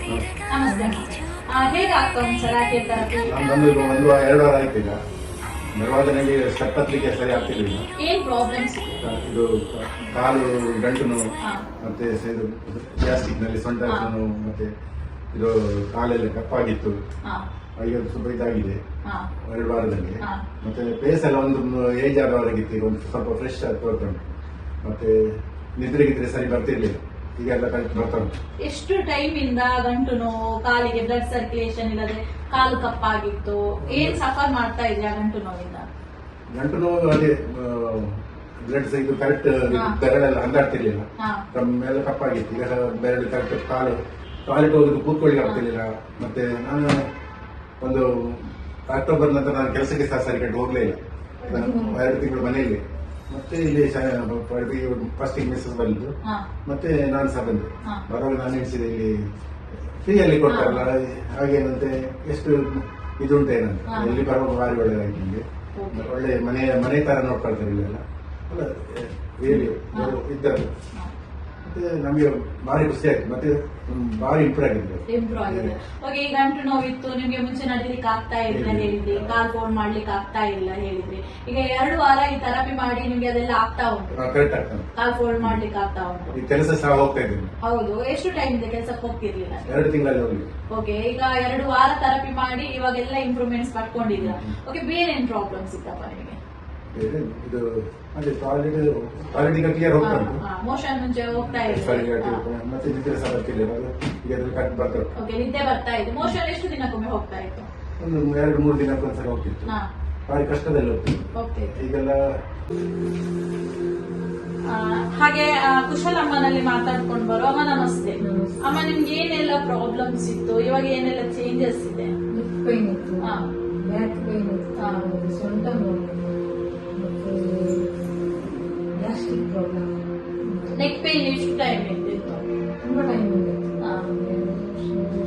ನಮಸ್ತೆ. ಹೇಗೆ ಆಗ್ತಾ ಉಂಟು ಸರ್ ಆಕೆ ಥೆರಪಿ? ನಾನು ಬಂದು ಒಂದು 2 ವಾರ ಆಯ್ತು ಈಗ. ಬರುವಾಗ ನನಗೆ ಸ್ಟೆಪ್ ಹತ್ತಲಿಕ್ಕೆ ಸರಿ ಆಗ್ತಿರ್ಲಿಲ್ಲ. ಏನ್ ಪ್ರಾಬ್ಲಮ್ಸ್? ಇದು ಕಾಲು ಗಂಟು ನೋವು, ಮತ್ತೆ ಇದು ಗ್ಯಾಸ್ಟ್ರಿಕ್ ನಲ್ಲಿ ಸೊಂಟ ನೋವು, ಮತ್ತೆ ಇದು ಕಾಲೆಲ್ಲ ಕಪ್ಪಾಗಿತ್ತು. ಈಗ ಸ್ವಲ್ಪ ಇದಾಗಿದೆ 2 ವಾರದಲ್ಲಿ. ಮತ್ತೆ ಫೇಸ್ ಎಲ್ಲ ಒಂದು ಏಜ್ ಆದವರೆಗಿತ್ತು, ಈಗ ಒಂದು ಸ್ವಲ್ಪ ಫ್ರೆಶ್ ಆಗ್ತಾ ಉಂಟು. ಮತ್ತೆ ನಿದ್ರೆಗಿದ್ರೆ ಸರಿ ಬರ್ತಿರ್ಲಿಲ್ಲ, ಈಗೆಲ್ಲ ಕರೆಕ್ಟ್ ಬರ್ತಾ ಉಂಟು. ಎಷ್ಟು ಟೈಮ್ ಇಂದ ಗಂಟು ನೋವು, ಕಾಲಿಗೆ ಬ್ಲಡ್ ಸರ್ಕ್ಯುಲೇಷನ್ ಇಲ್ಲದೆ ಕಾಲು ಕಪ್ಪಾಗಿತ್ತು, ಏನ್ ಸಫರ್ ಮಾಡ್ತಾ ಇದ್ರಿ ಆ ಗಂಟು ನೋವಿಂದ? ಗಂಟು ನೋವು ಅದೇ ಬ್ಲಡ್ ಇದು ಕರೆಕ್ಟ್ ಬೆರಳೆಲ್ಲ ಹಂದಾಡ್ತಿರ್ಲಿಲ್ಲ, ಮೇಲೆ ಕಪ್ಪಾಗಿತ್ತು. ಈಗ ಬೆರಳು ಕರೆಕ್ಟ್ ಕಾಲಿಟ್ಟು ಹೋಗಿ ಕೂತ್ಕೊಳ್ಳಿ ಆಗ್ತಿರ್ಲಿಲ್ಲ. ಮತ್ತೆ ನಾನು ಒಂದು ಅಕ್ಟೋಬರ್ ನಂತರ ನಾನು ಕೆಲಸಕ್ಕೆ ಸಹ ಸರಿ ಕಟ್ಟು ಹೋಗ್ಲೇ ಇಲ್ಲ, 2 ತಿಂಗಳು ಮನೆಯಲ್ಲಿ. ಮತ್ತೆ ಇಲ್ಲಿ ಫಸ್ಟಿಗೆ ಮಿಸ್ಸಸ್ ಬಂದು ಮತ್ತೆ ನಾನು ಸಹ ಬಂದು ಬರುವಾಗ ನಾನು ಎಣಿಸಿದೆ ಇಲ್ಲಿ ಫ್ರೀಯಲ್ಲಿ ಕೊಡ್ತಾರಲ್ಲ ಹಾಗೇನಂತೆ, ಎಷ್ಟು ಇದುಂಟು ಏನಂತ. ಎಲ್ಲಿ ಬರುವಾಗ ಭಾರಿ ಒಳ್ಳೆದಾಯ್ತು ನಿಮಗೆ, ಒಳ್ಳೆ ಮನೆ ತರ ನೋಡ್ಕೊಳ್ತಾರೆ ಇಲ್ಲೆಲ್ಲ ರಿಯಲಿ ಇದ್ದಾರೆ. ಮತ್ತೆ ನಮಗೆ ಭಾರಿ ಖುಷಿ ಆಯ್ತು, ಮತ್ತೆ ಭಾರಿ ಇಂಪ್ರೂವ್ ಆಗಿದೆ. ಓಕೆ, ಈ ಗಂಟು ನೋವಿತ್ತು ನಿಮ್ಗೆ, ಮುಂಚೆ ನಡಿಲಿಕ್ಕೆ ಆಗ್ತಾ ಇಲ್ಲ ಹೇಳಿದ್ರಿ, ಕಾಲ್ ಫೋನ್ ಮಾಡ್ಲಿಕ್ಕೆ ಆಗ್ತಾ ಇಲ್ಲ ಹೇಳಿದ್ರಿ. ಈಗ 2 ವಾರ ಈ ಥೆರಪಿ ಮಾಡಿ ನಿಮ್ಗೆ ಅದೆಲ್ಲ ಆಗ್ತಾ ಉಂಟು? ಕರೆಕ್ಟ್ ಆಗ್ತದೆ, ಕಾಲ್ ಫೋಲ್ಡ್ ಮಾಡ್ಲಿಕ್ಕೆ ಆಗ್ತಾ ಉಂಟು. ಕೆಲಸ ಸಹ ಹೋಗ್ತಾ ಇದ್ದೀನಿ. ಹೌದು, ಎಷ್ಟು ಟೈಮ್ ಇದೆ ಕೆಲಸಕ್ಕೆ ಹೋಗ್ತಿರ್ಲಿಲ್ಲ? 2 ತಿಂಗಳಲ್ಲಿ ಹೋಗಿ. ಓಕೆ, ಈಗ 2 ವಾರ ಥೆರಪಿ ಮಾಡಿ ಇವಾಗೆಲ್ಲ ಇಂಪ್ರೂವ್ಮೆಂಟ್ಸ್ ಪಡ್ಕೊಂಡಿದ್ದೀರಾ. ಓಕೆ, ಬೇರೆ ಏನ್ ಪ್ರಾಬ್ಲಮ್ಸ್ ಇತ್ತಪ್ಪ ನಿಮಗೆ? ಇದು ಅದೇ ಟಾಯ್ಲೆಟ್ ಈಗ ಕ್ಲಿಯರ್ ಹೋಗ್ತಾ ಉಂಟು, ಮೋಷನ್ ಮುಂಚೆ ಹೋಗ್ತಾ ಇದೆ, ಮತ್ತೆ ನಿದ್ರೆ ಸಹ ಬರ್ತಿಲ್ಲ, ಈಗ ಅದ್ರಲ್ಲಿ ಕರೆಕ್ಟ್ ಬರ್ತಾ ಉಂಟು. ಓಕೆ, ನಿದ್ದೆ ಬರ್ತಾ ಇದೆ. ಮೋಷನ್ ಎಷ್ಟು ದಿನಕ್ಕೊಮ್ಮೆ ಹೋಗ್ತಾ ಇತ್ತು? ಒಂದು 2-3 ದಿನಕ್ಕೊಂದ್ಸಲ ಹೋಗ್ತಿತ್ತು, ಭಾರಿ ಕಷ್ಟದಲ್ಲಿ ಹೋಗ್ತಿತ್ತು. ಈಗೆಲ್ಲ ಹಾಗೆ ಕುಶಲಮ್ಮನಲ್ಲಿ ಮಾತಾಡ್ಕೊಂಡು ಬರೋ. ಅಮ್ಮ ನಮಸ್ತೆ. ಅಮ್ಮ, ನಿಮ್ಗೆ ಏನೆಲ್ಲ ಪ್ರಾಬ್ಲಮ್ಸ್ ಇತ್ತು, ಇವಾಗ ಏನೆಲ್ಲ ಚೇಂಜಸ್ ಇದೆ? ಪೈನ್ ಇತ್ತು, ಬ್ಯಾಕ್ ಪೈನ್ ಇತ್ತು, ಸೊಂಟ ನೋವು, ಗ್ಯಾಸ್ಟ್ರಿಕ್ ಪ್ರಾಬ್ಲಮ್, ನೆಕ್ ಪೈನ್ ಎಷ್ಟು ಟೈಮ್ ಇತ್ತು? ತುಂಬಾ ಟೈಮ್ ಇದೆ.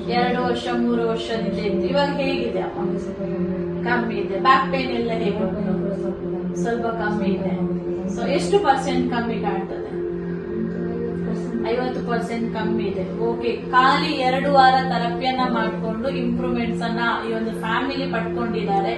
2 ವರ್ಷ 3 ವರ್ಷದಿಂದ ಇತ್ತು, ಇವಾಗ ಹೇಗಿದೆ ಅಮ್ಮ? ಕಮ್ಮಿ ಇದೆ. ಬ್ಯಾಕ್ ಪೇನ್ ಎಲ್ಲ ಹೇಗೆ? ಸ್ವಲ್ಪ ಕಮ್ಮಿ ಇದೆ. ಸೊ ಎಷ್ಟು ಪರ್ಸೆಂಟ್ ಕಮ್ಮಿ ಕಾಣ್ತದೆ? 50% ಕಮ್ಮಿ ಇದೆ. ಓಕೆ, ಖಾಲಿ 2 ವಾರ ಥೆರಪಿಯನ್ನ ಮಾಡಿಕೊಂಡು ಇಂಪ್ರೂವ್ಮೆಂಟ್ಸ್ ಅನ್ನ ಈ ಒಂದು ಫ್ಯಾಮಿಲಿ ಪಡ್ಕೊಂಡಿದ್ದಾರೆ.